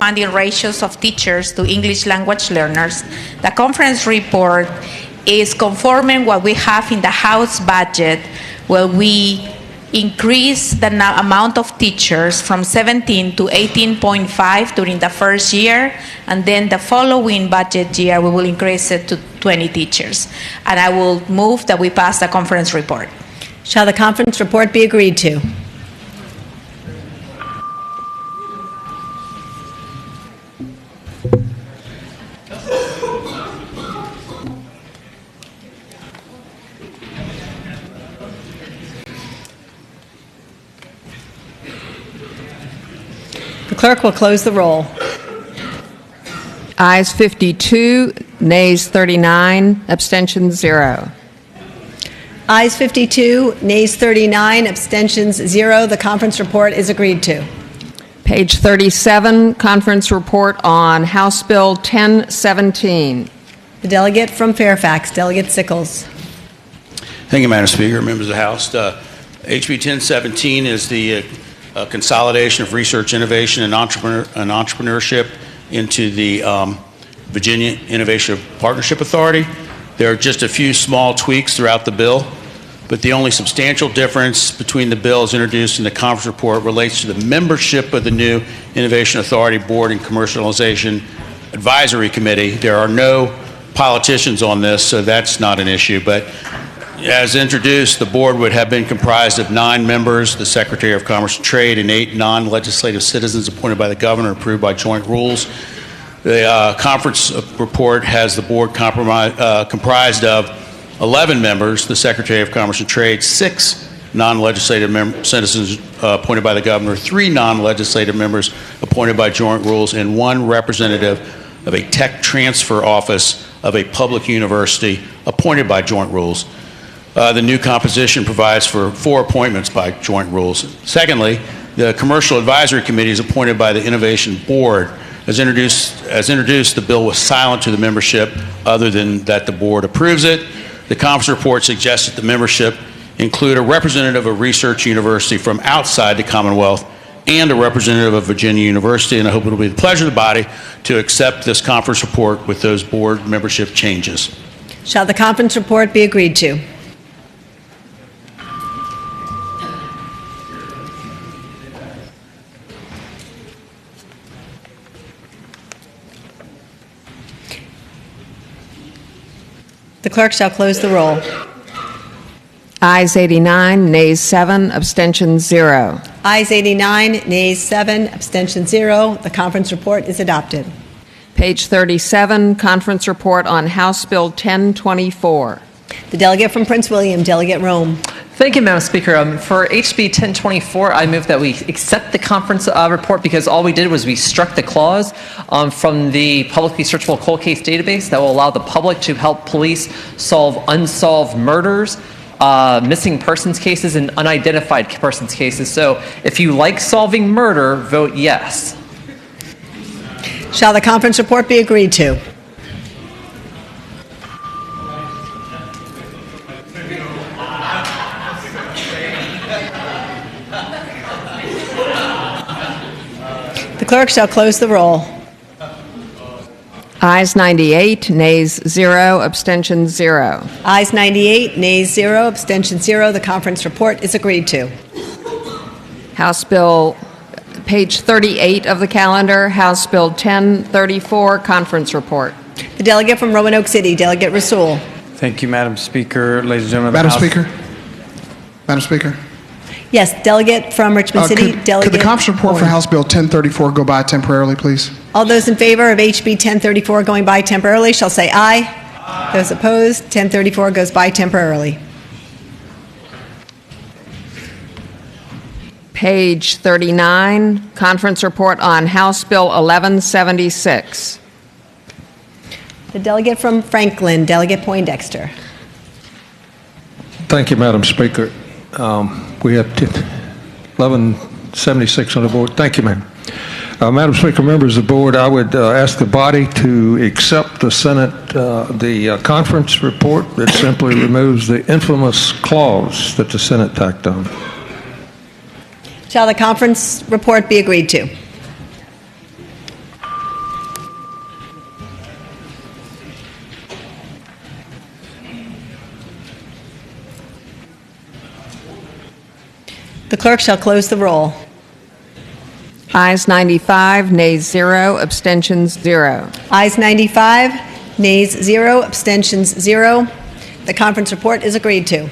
funding ratios of teachers to English language learners. The conference report is conforming what we have in the House budget, where we increase the amount of teachers from 17 to 18.5 during the first year, and then the following budget year we will increase it to 20 teachers. And I will move that we pass the conference report. Shall the conference report be agreed to? The clerk will close the roll. Ayes 52, nays 39, abstentions 0. Ayes 52, nays 39, abstentions 0. The conference report is agreed to. Page 37, conference report on House Bill 1017. The delegate from Fairfax, Delegate Sickles. Thank you, Madam Speaker, members of the House. HB 1017 is the consolidation of research, innovation, and entrepreneurship into the Virginia Innovation Partnership Authority. There are just a few small tweaks throughout the bill, but the only substantial difference between the bills introduced in the conference report relates to the membership of the new Innovation Authority Board and Commercialization Advisory Committee. There are no politicians on this, so that's not an issue. But as introduced, the board would have been comprised of 9 members, the Secretary of Commerce and Trade, and 8 non-legislative citizens appointed by the governor, approved by joint rules. The conference report has the board comprised of 11 members, the Secretary of Commerce and Trade, 6 non-legislative citizens appointed by the governor, 3 non-legislative members appointed by joint rules, and 1 representative of a tech transfer office of a public university appointed by joint rules. The new composition provides for 4 appointments by joint rules. Secondly, the Commercial Advisory Committee is appointed by the Innovation Board. As introduced, the bill was silent to the membership other than that the board approves it. The conference report suggests that the membership include a representative of research university from outside the Commonwealth and a representative of Virginia University, and I hope it will be the pleasure of the body to accept this conference report with those board membership changes. Shall the conference report be agreed to? The clerk shall close the roll. Ayes 89, nays 7, abstentions 0. Ayes 89, nays 7, abstention 0. The conference report is adopted. Page 37, conference report on House Bill 1024. The delegate from Prince William, Delegate Rome. Thank you, Madam Speaker. For HB 1024, I move that we accept the conference report because all we did was we struck the clause from the publicly searchable cold case database that will allow the public to help police solve unsolved murders, missing persons cases, and unidentified persons cases. So if you like solving murder, vote yes. Shall the conference report be agreed to? The clerk shall close the roll. Ayes 98, nays 0, abstentions 0. Ayes 98, nays 0, abstention 0. The conference report is agreed to. House Bill, page 38 of the calendar, House Bill 1034, conference report. The delegate from Roanoke City, Delegate Rasool. Thank you, Madam Speaker. Ladies and gentlemen of the Madam House. Speaker. Madam Speaker. Yes, delegate from Richmond City, Delegate. Could the conference report for House Bill 1034 go by temporarily, please? All those in favor of HB 1034 going by temporarily shall say aye. Aye. Those opposed, 1034 goes by temporarily. Page 39, conference report on House Bill 1176. The delegate from Franklin, Delegate Poindexter. Thank you, Madam Speaker. We have 1176 on the board. Thank you, ma'am. Madam Speaker, members of the board, I would ask the body to accept the Senate, the conference report that simply removes the infamous clause that the Senate tacked on. Shall the conference report be agreed to? The clerk shall close the roll. Ayes 95, nays 0, abstentions 0. Ayes 95, nays 0, abstentions 0. The conference report is agreed to.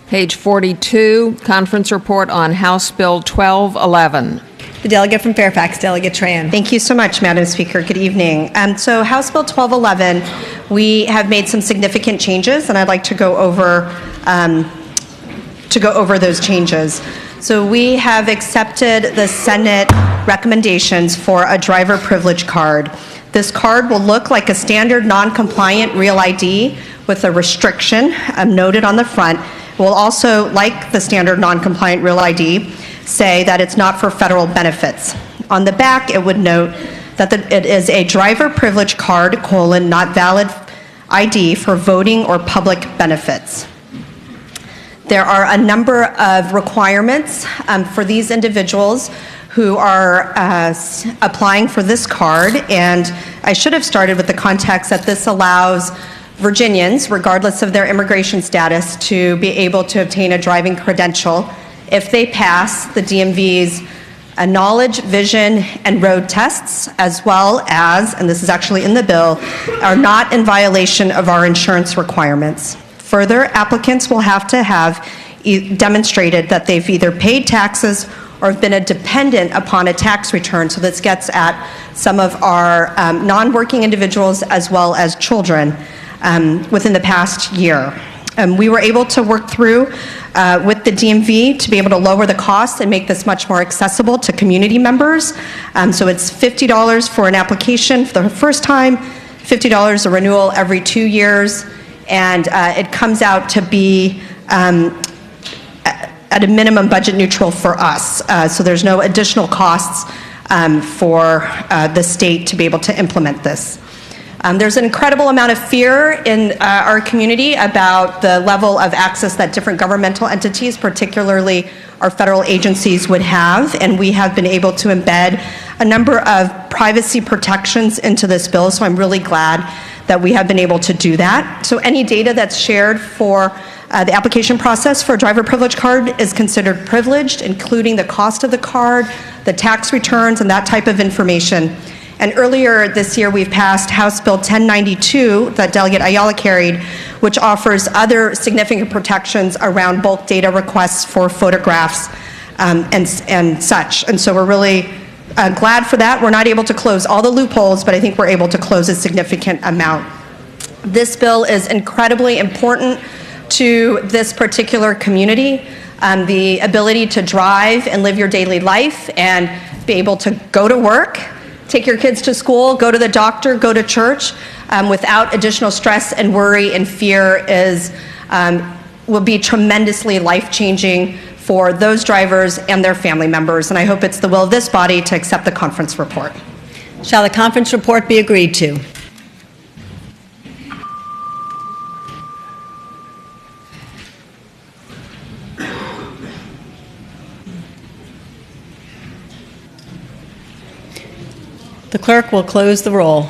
Page 42, conference report on House Bill 1211. The delegate from Fairfax, Delegate Tran. Thank you so much, Madam Speaker. Good evening. So House Bill 1211, we have made some significant changes, and I'd like to go over those changes. So we have accepted the Senate recommendations for a driver privilege card. This card will look like a standard non-compliant real ID with a restriction noted on the front. It will also, like the standard non-compliant real ID, say that it's not for federal benefits. On the back, it would note that it is a driver privilege card, not valid ID for voting or public benefits. There are a number of requirements for these individuals who are applying for this card, and I should have started with the context that this allows Virginians, regardless of their immigration status, to be able to obtain a driving credential if they pass the DMV's knowledge, vision, and road tests, as well as, and this is actually in the bill, are not in violation of our insurance requirements. Further, applicants will have to have demonstrated that they've either paid taxes or have been a dependent upon a tax return. So this gets at some of our non-working individuals as well as children within the past year. We were able to work through with the DMV to be able to lower the cost and make this much more accessible to community members. So it's $50 for an application for the first time, $50 a renewal every 2 years, and it comes out to be at a minimum budget neutral for us. So there's no additional costs for the state to be able to implement this. There's an incredible amount of fear in our community about the level of access that different governmental entities, particularly our federal agencies, would have, and we have been able to embed a number of privacy protections into this bill, so I'm really glad that we have been able to do that. So any data that's shared for the application process for a driver privilege card is considered privileged, including the cost of the card, the tax returns, and that type of information. And earlier this year, we've passed House Bill 1092 that Delegate Ayala carried, which offers other significant protections around bulk data requests for photographs and such. And so we're really glad for that. We're not able to close all the loopholes, but I think we're able to close a significant amount. This bill is incredibly important to this particular community. The ability to drive and live your daily life and be able to go to work, take your kids to school, go to the doctor, go to church without additional stress and worry and fear will be tremendously life-changing for those drivers and their family members. And I hope it's the will of this body to accept the conference report. Shall the conference report be agreed to? The clerk will close the roll.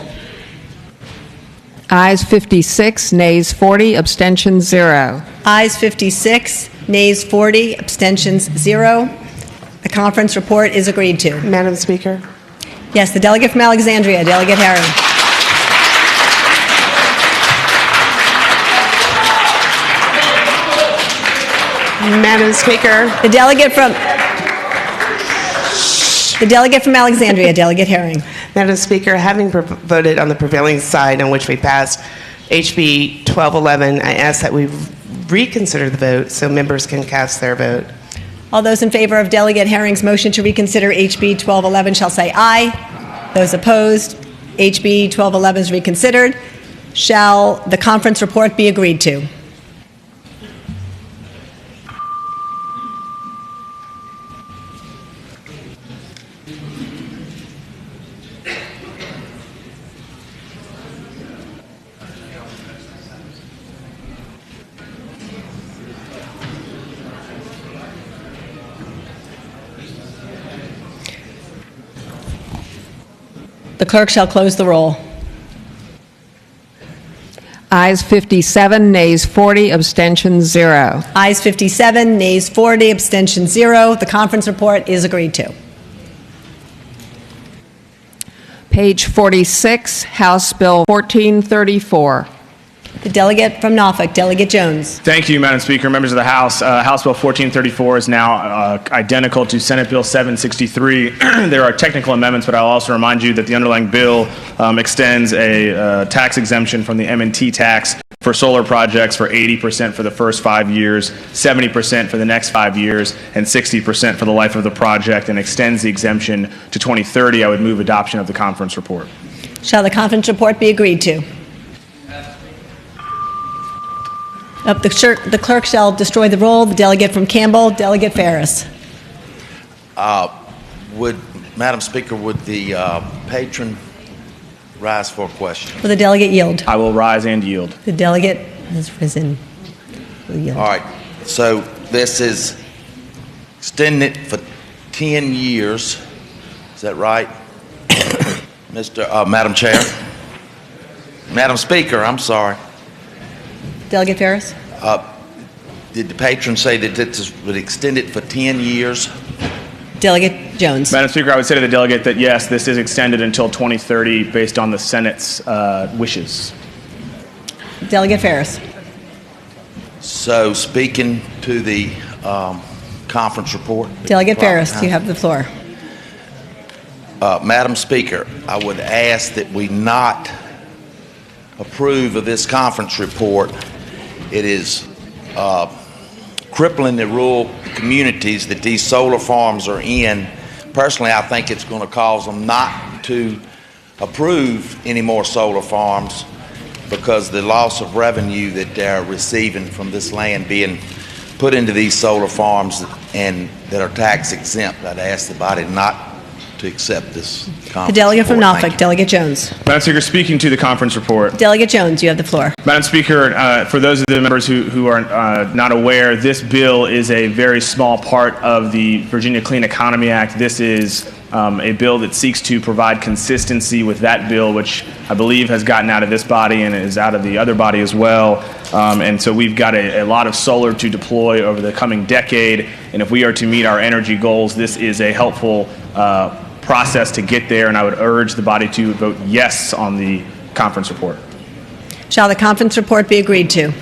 Ayes 56, nays 40, abstentions 0. Ayes 56, nays 40, abstentions 0. The conference report is agreed to. Madam Speaker. Yes, the delegate from Alexandria, Delegate Herring. Madam Speaker. The delegate from Alexandria, Delegate Herring. Madam Speaker, having voted on the prevailing side on which we passed HB 1211, I ask that we reconsider the vote so members can cast their vote. All those in favor of Delegate Herring's motion to reconsider HB 1211 shall say aye. Those opposed, HB 1211 is reconsidered. Shall the conference report be agreed to? The clerk shall close the roll. Ayes 57, nays 40, abstentions 0. Ayes 57, nays 40, abstention 0. The conference report is agreed to. Page 46, House Bill 1434. The delegate from Norfolk, Delegate Jones. Thank you, Madam Speaker. Members of the House, House Bill 1434 is now identical to Senate Bill 763. There are technical amendments, but I'll also remind you that the underlying bill extends a tax exemption from the M&T tax for solar projects for 80% for the first 5 years, 70% for the next 5 years, and 60% for the life of the project, and extends the exemption to 2030. I would move adoption of the conference report. Shall the conference report be agreed to? The clerk shall destroy the roll. The delegate from Campbell, Delegate Ferris. Madam Speaker, would the patron rise for a question? Will the delegate yield? I will rise and yield. The delegate has risen. Will yield. All right. So this is extended for 10 years. Is that right? Madam Chair? Madam Speaker, I'm sorry. Delegate Ferris? Did the patron say that this would extend it for 10 years? Delegate Jones. Madam Speaker, I would say to the delegate that yes, this is extended until 2030 based on the Senate's wishes. Delegate Ferris. So speaking to the conference report. Delegate Ferris, you have the floor. Madam Speaker, I would ask that we not approve of this conference report. It is crippling the rural communities that these solar farms are in. Personally, I think it's going to cause them not to approve any more solar farms because the loss of revenue that they're receiving from this land being put into these solar farms and that are tax exempt. I'd ask the body not to accept this conference The delegate from report. Norfolk, Delegate Jones. Madam Speaker, speaking to the conference report. Delegate Jones, you have the floor. Madam Speaker, for those of the members who are not aware, this bill is a very small part of the Virginia Clean Economy Act. This is a bill that seeks to provide consistency with that bill, which I believe has gotten out of this body and is out of the other body as well. And so we've got a lot of solar to deploy over the coming decade. And if we are to meet our energy goals, this is a helpful process to get there, and I would urge the body to vote yes on the conference report. Shall the conference report be agreed to?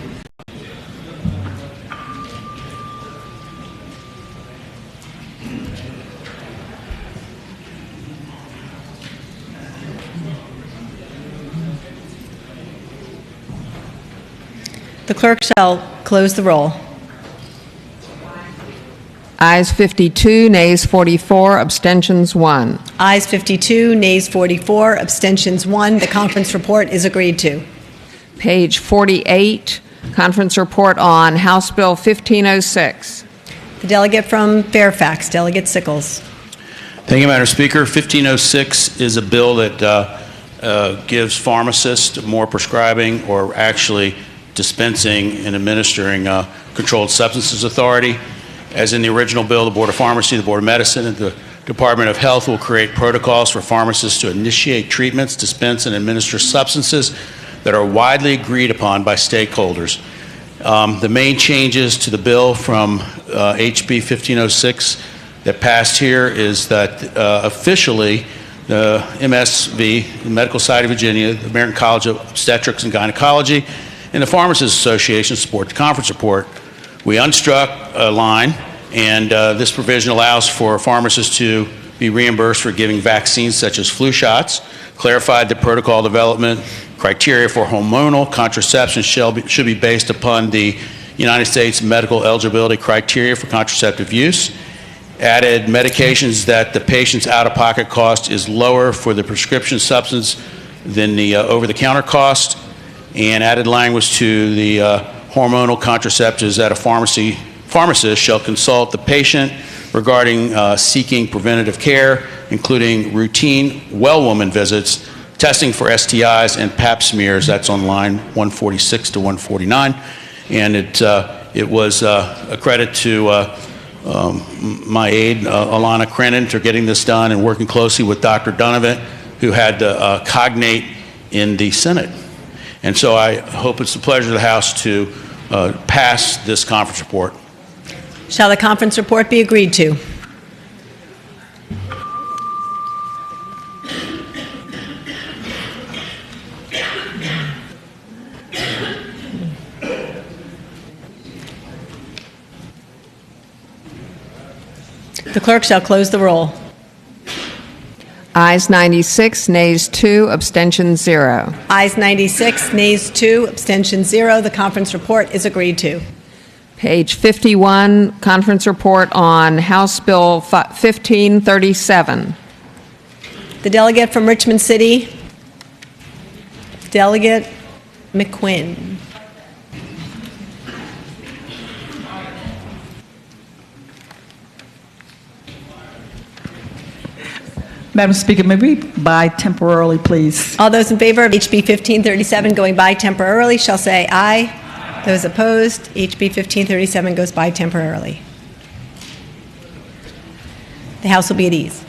The clerk shall close the roll. Ayes 52, nays 44, abstentions 1. Ayes 52, nays 44, abstentions 1. The conference report is agreed to. Page 48, conference report on House Bill 1506. The delegate from Fairfax, Delegate Sickles. Thank you, Madam Speaker. 1506 is a bill that gives pharmacists more prescribing or actually dispensing and administering controlled substances authority. As in the original bill, the Board of Pharmacy, the Board of Medicine, and the Department of Health will create protocols for pharmacists to initiate treatments, dispense, and administer substances that are widely agreed upon by stakeholders. The main changes to the bill from HB 1506 that passed here is that officially the MSV, the Medical Society of Virginia, the American College of Obstetrics and Gynecology, and the Pharmacists Association support the conference report. We unstruck a line, and this provision allows for pharmacists to be reimbursed for giving vaccines such as flu shots, clarified that protocol development criteria for hormonal contraception should be based upon the United States medical eligibility criteria for contraceptive use, added medications that the patient's out-of-pocket cost is lower for the prescription substance than the over-the-counter cost, and added language to the hormonal contraceptives that a pharmacist shall consult the patient regarding seeking preventative care, including routine well-woman visits, testing for STIs, and pap smears. That's on line 146 to 149. And it was a credit to my aide, Alana Crennan, for getting this done and working closely with Dr. Donovan, who had the cognate in the Senate. And so I hope it's the pleasure of the House to pass this conference report. Shall the conference report be agreed to? The clerk shall close the roll. Ayes 96, nays 2, abstention 0. Ayes 96, nays 2, abstention 0. The conference report is agreed to. Page 51, conference report on House Bill 1537. The delegate from Richmond City, Delegate McQuinn. Madam Speaker, may we buy temporarily, please? All those in favor of HB 1537 going by temporarily shall say aye. Those opposed, HB 1537 goes by temporarily. The House will be at ease.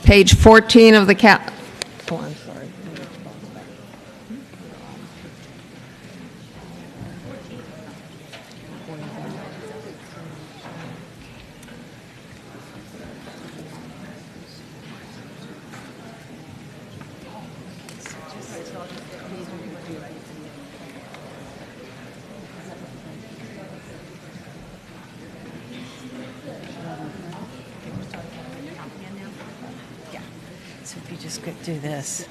Page 14 of the Oh, I'm sorry. So if you just do this.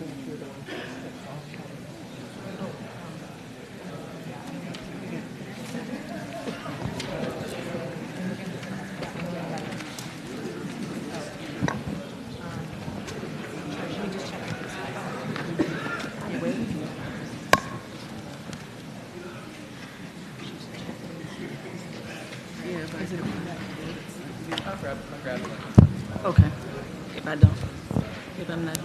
Okay. If I don't, if I'm not.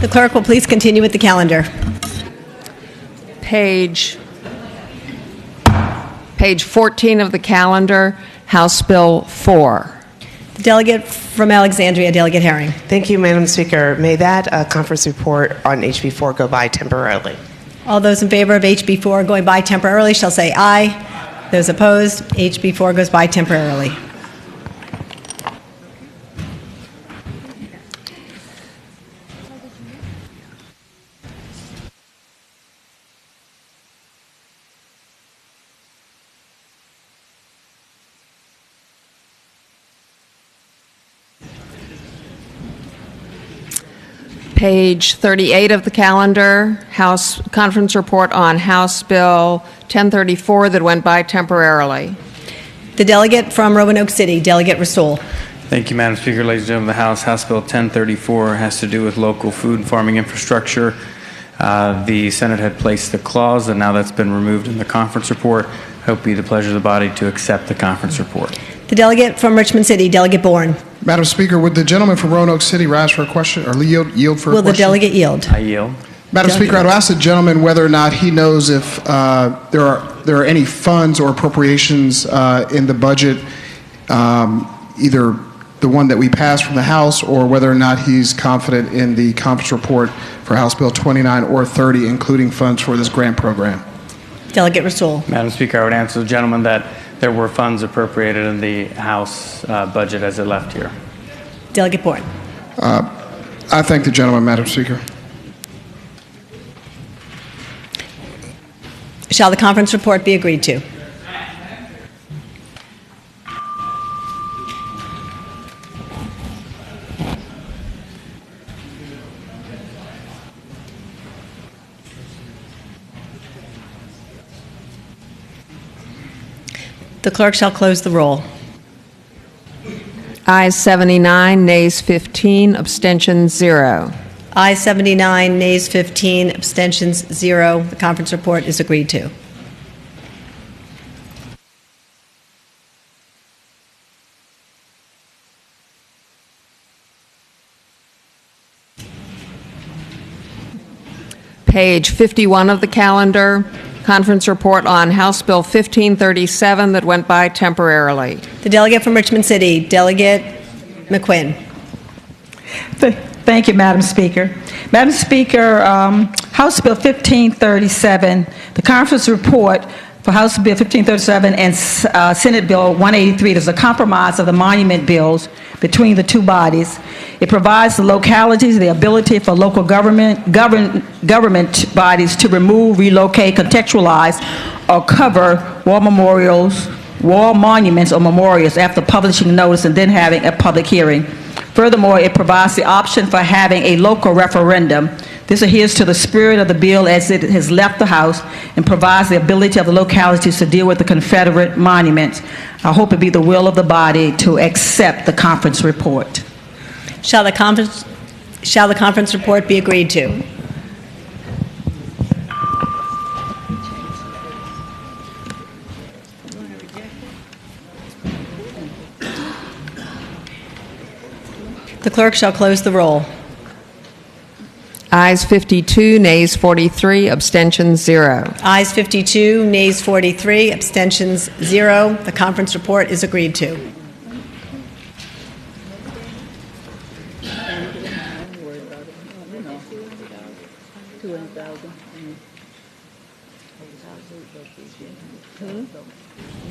The clerk will please continue with the calendar. Page 14 of the calendar, House Bill 4. The delegate from Alexandria, Delegate Herring. Thank you, Madam Speaker. May that conference report on HB 4 go by temporarily. All those in favor of HB 4 going by temporarily shall say aye. Those opposed, HB 4 goes by temporarily. Page 38 of the calendar, House Conference Report on House Bill 1034 that went by temporarily. The delegate from Roanoke City, Delegate Rasool. Thank you, Madam Speaker. Ladies and gentlemen of the House, House Bill 1034 has to do with local food and farming infrastructure. The Senate had placed the clause, and now that's been removed in the conference report. Hope it be the pleasure of the body to accept the conference report. The delegate from Richmond City, Delegate Bourne. Madam Speaker, would the gentleman from Roanoke City rise for a question or yield for a Will question? the delegate yield? I yield. Madam Speaker, I'd ask the gentleman whether or not he knows if there are any funds or appropriations in the budget, either the one that we passed from the House or whether or not he's confident in the conference report for House Bill 29 or 30, including funds for this grant program. Delegate Rasool. Madam Speaker, I would answer the gentleman that there were funds appropriated in the House budget as it left here. Delegate Bourne. I thank the gentleman, Madam Speaker. Shall the conference report be agreed to? The clerk shall close the roll. Ayes 79, nays 15, abstentions 0. Ayes 79, nays 15, abstentions 0. The conference report is agreed to. Page 51 of the calendar, conference report on House Bill 1537 that went by temporarily. The delegate from Richmond City, Delegate McQuinn. Thank you, Madam Speaker. Madam Speaker, House Bill 1537, the conference report for House Bill 1537 and Senate Bill 183 is a compromise of the monument bills between the two bodies. It provides the localities the ability for local government bodies to remove, relocate, contextualize, or cover war memorials, war monuments, or memorials after publishing notice and then having a public hearing. Furthermore, it provides the option for having a local referendum. This adheres to the spirit of the bill as it has left the House and provides the ability of the localities to deal with the Confederate monuments. I hope it be the will of the body to accept the conference report. Shall the conference report be agreed to? The clerk shall close the roll. Ayes 52, nays 43, abstentions 0. Ayes 52, nays 43, abstentions 0. The conference report is agreed to.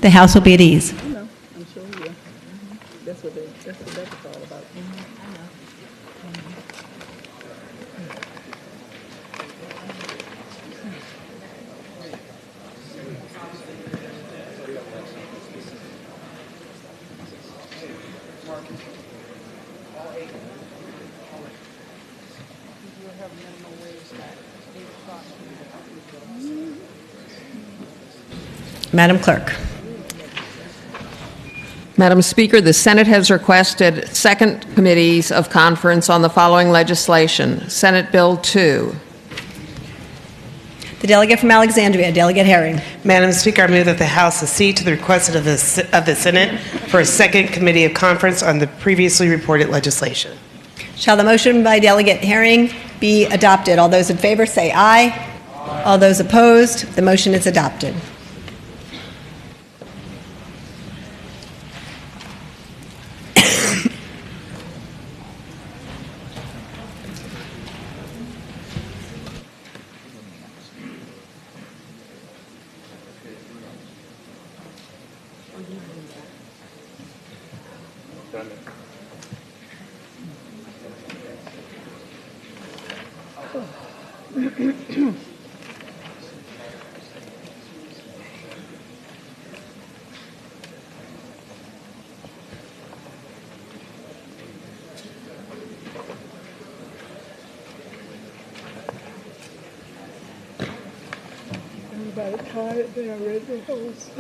The House will be at ease. Madam Clerk. Madam Speaker, the Senate has requested second committees of conference on the following legislation. Senate Bill 2. The delegate from Alexandria, Delegate Herring. Madam Speaker, I move that the House accede to the request of the Senate for a second committee of conference on the previously reported legislation. Shall the motion by Delegate Herring be adopted? All those in favor say aye. All those opposed, the motion is adopted. by the time they are ready to host.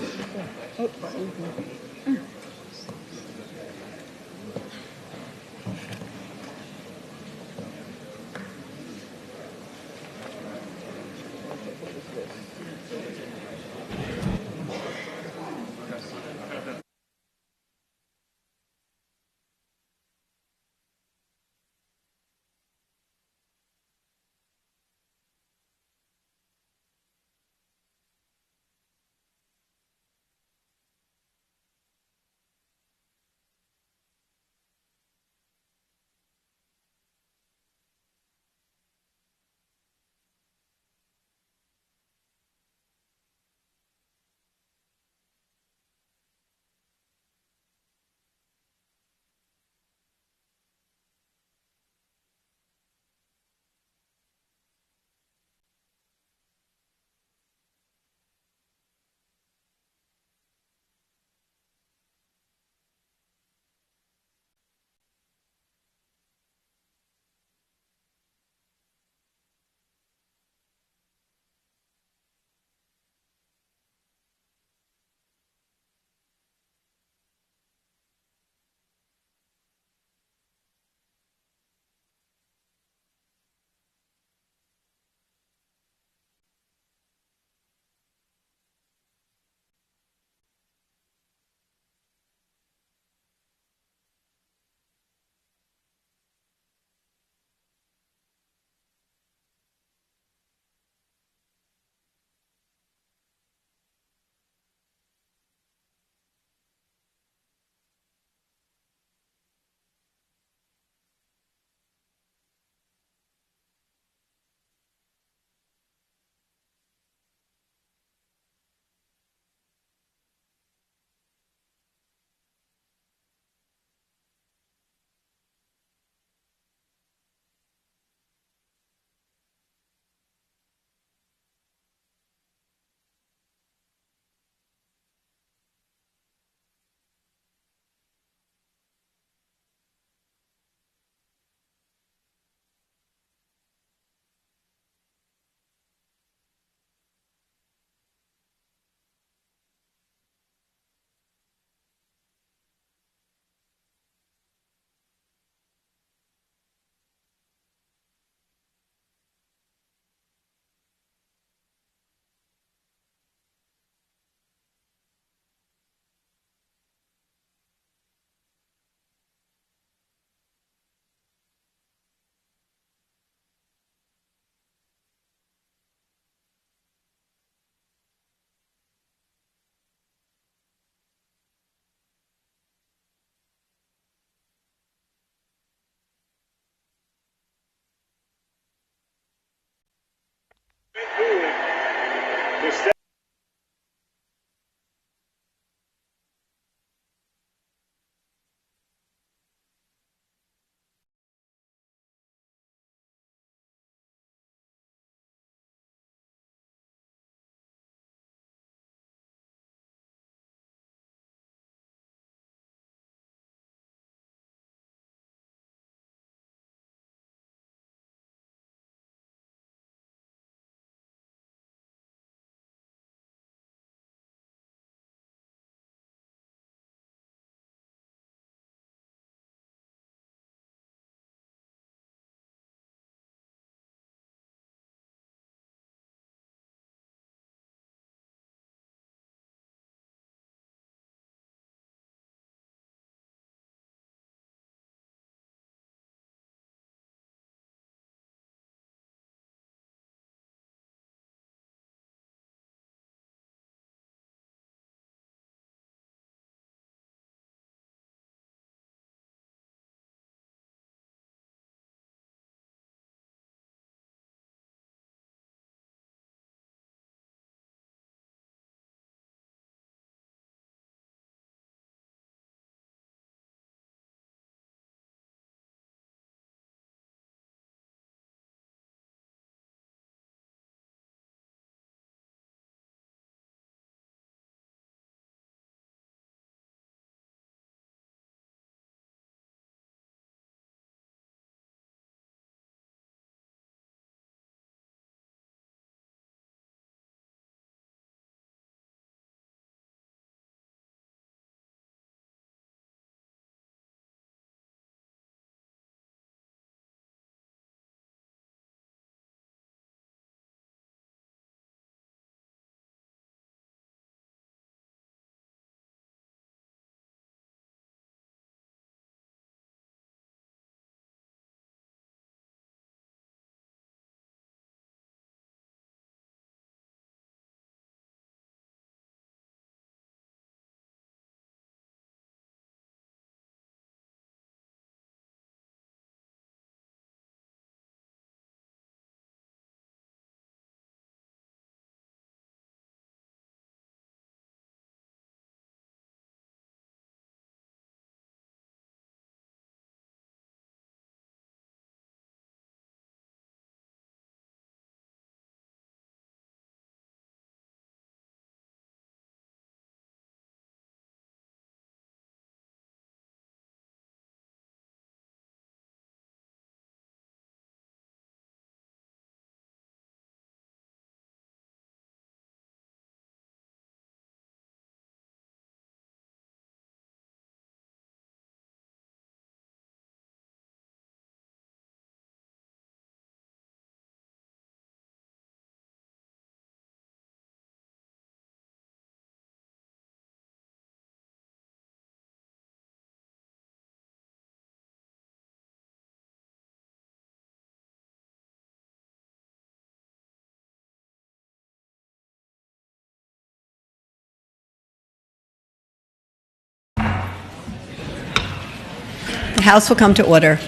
The House will come to order.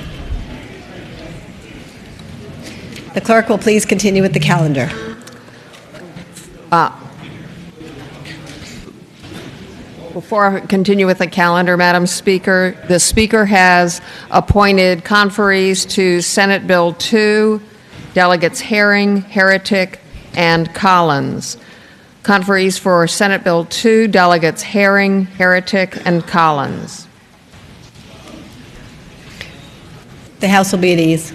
The clerk will please continue with the calendar. Before I continue with the calendar, Madam Speaker, the Speaker has appointed conferees to Senate Bill 2, Delegates Herring, Heretic, and Collins. Conferees for Senate Bill 2, Delegates Herring, Heretic, and Collins. The House will be at ease.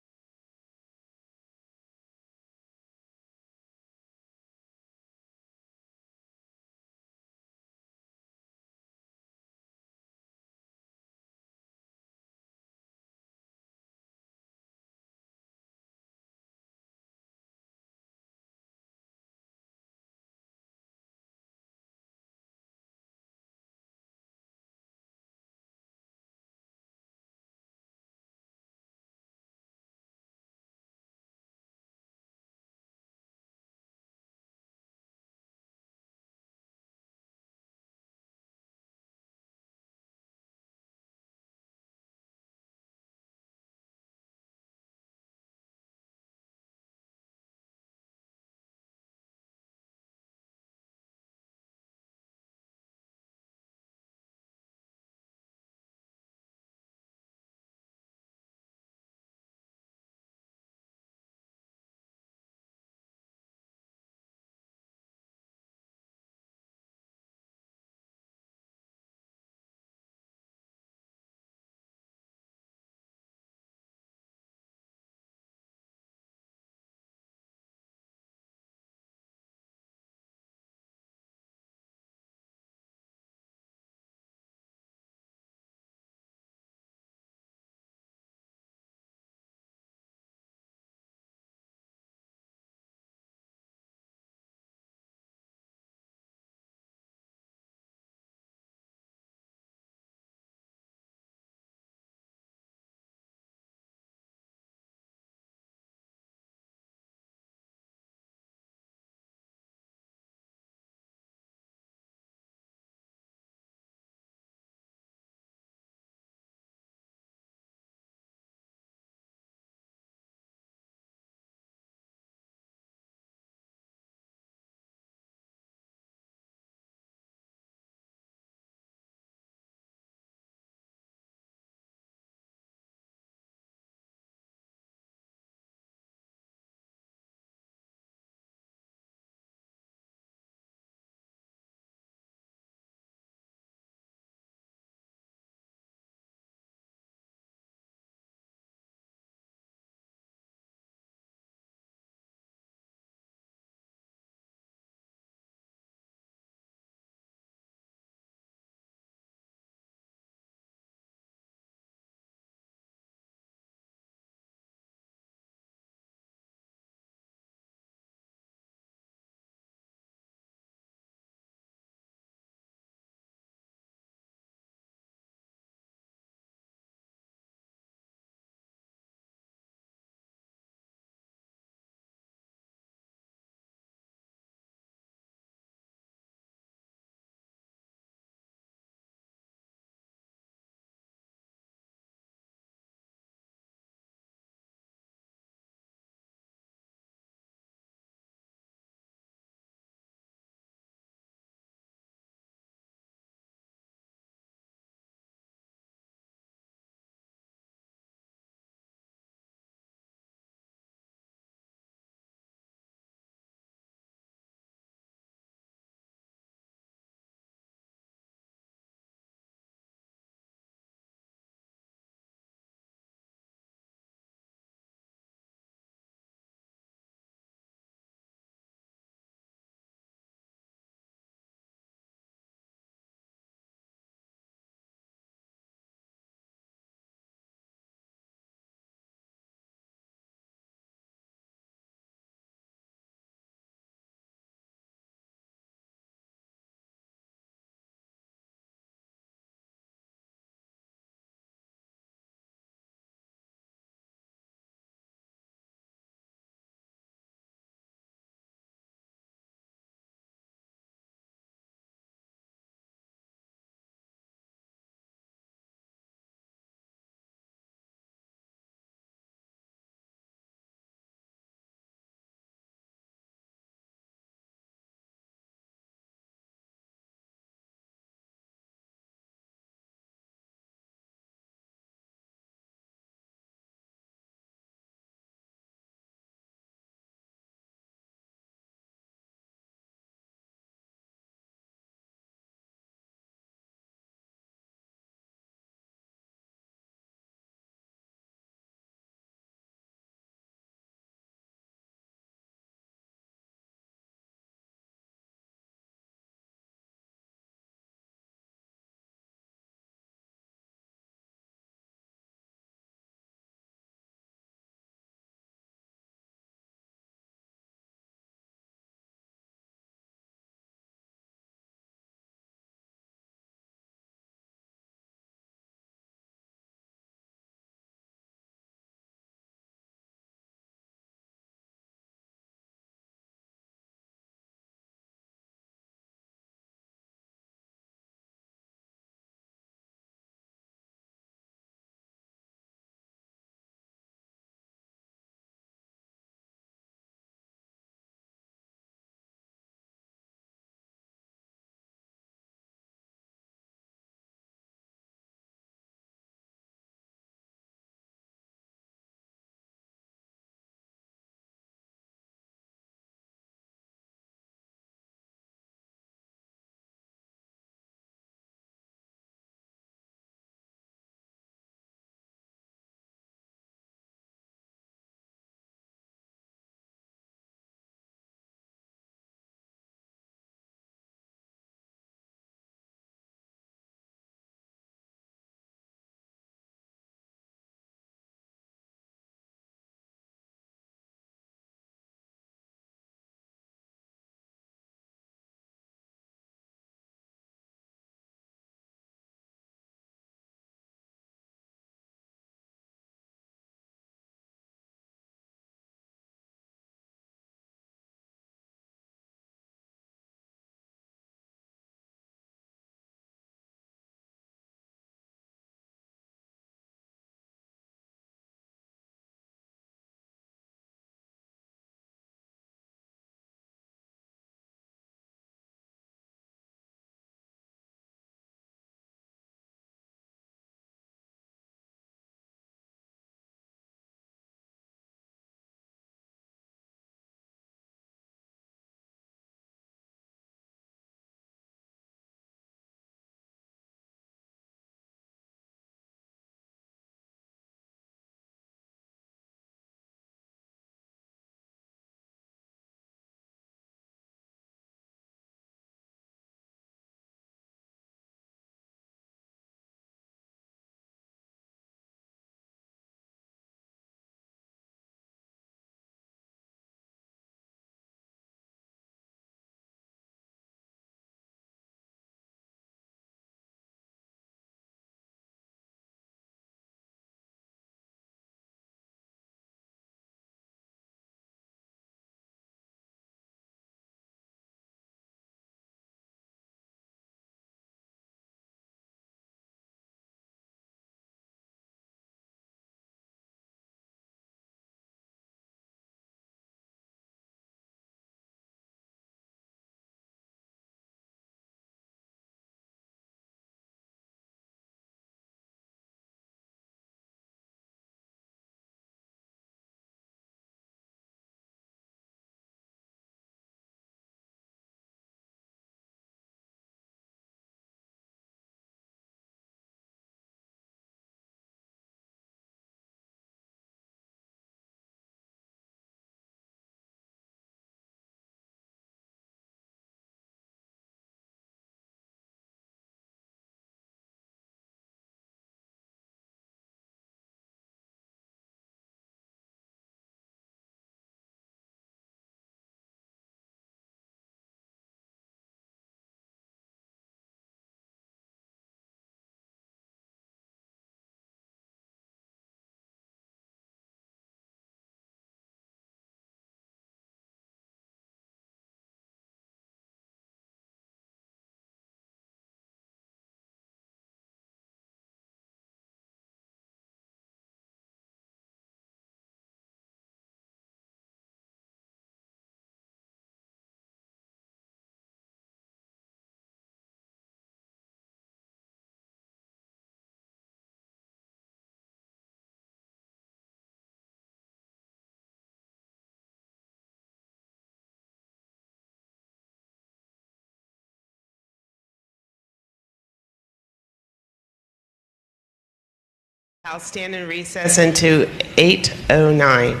I'll stand in recess into 8:09.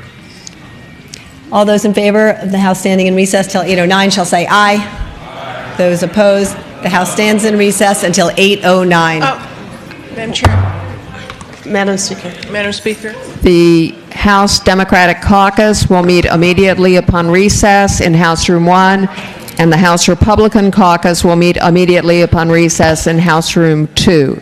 All those in favor of the House standing in recess till 8:09 shall say aye. Those opposed, the House stands in recess until 8:09. Madam Chair. Madam Speaker. Madam Speaker. The House Democratic Caucus will meet immediately upon recess in House Room 1, and the House Republican Caucus will meet immediately upon recess in House Room 2.